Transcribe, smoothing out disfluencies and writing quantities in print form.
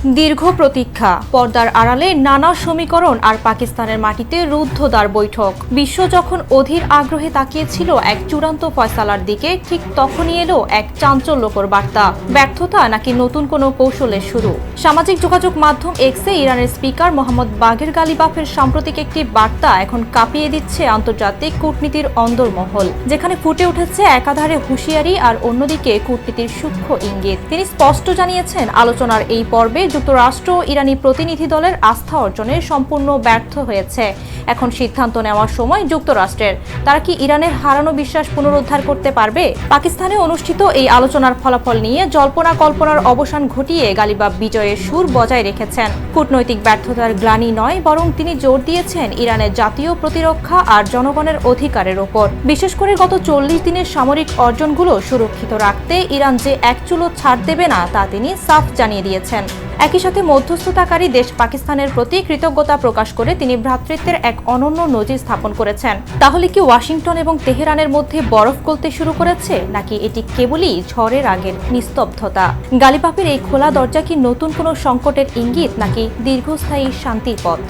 দীর্ঘ প্রতীক্ষা, পর্দার আড়ালে নানা সমীকরণ আর পাকিস্তানের মাটিতে রুদ্ধদ্বার বৈঠক। বিশ্ব যখন অধীর আগ্রহে তাকিয়েছিল এক চূড়ান্ত ফয়সালার দিকে, ঠিক তখনই এলো এক চাঞ্চল্যকর বার্তা। ব্যর্থতা নাকি নতুন কোনো কৌশলের শুরু? সামাজিক যোগাযোগ মাধ্যম এক্সে ইরানের স্পিকার মোহাম্মদ বাঘের গালিবাফের সাম্প্রতিক একটি বার্তা এখন কাঁপিয়ে দিচ্ছে আন্তর্জাতিক কূটনীতির অন্দরমহল, যেখানে ফুটে উঠেছে একাধারে হুঁশিয়ারি আর অন্যদিকে কূটনীতির সূক্ষ্ম ইঙ্গিত। তিনি স্পষ্ট জানিয়েছেন, আলোচনার এই পর্বে যুক্তরাষ্ট্র ইরানি প্রতিনিধি দলের আস্থা অর্জনে সম্পূর্ণ ব্যর্থ হয়েছে। এখন সিদ্ধান্ত নেওয়ার সময় যুক্তরাষ্ট্রের। তারা কি ইরানের হারানো বিশ্বাস পুনরুদ্ধার করতে পারবে? পাকিস্তানে অনুষ্ঠিত এই আলোচনার ফলাফল নিয়ে জল্পনা কল্পনার অবসান ঘটিয়ে গালিবাফ বিজয়ের সুর বজায় রেখেছেন। কূটনৈতিক ব্যর্থতার গ্লানি নয়, বরং তিনি জোর দিয়েছেন ইরানের জাতীয় প্রতিরক্ষা আর জনগণের অধিকারের ওপর। বিশেষ করে গত 40 দিনের সামরিক অর্জনগুলো সুরক্ষিত রাখতে ইরান যে এক চুলো ছাড় দেবে না, তা তিনি সাফ জানিয়ে দিয়েছেন। একই সাথে মধ্যস্থতাকারী দেশ পাকিস্তানের প্রতি কৃতজ্ঞতা প্রকাশ করে তিনি ভ্রাতৃত্বের এক অনন্য নজির স্থাপন করেছেন। তাহলে কি ওয়াশিংটন এবং তেহরানের মধ্যে বরফ গলতে শুরু করেছে, নাকি এটি কেবলই ঝড়ের আগের নিস্তব্ধতা? গালিবাফের এই খোলা দরজা কি নতুন কোনো সংকটের ইঙ্গিত, নাকি দীর্ঘস্থায়ী শান্তির পথ?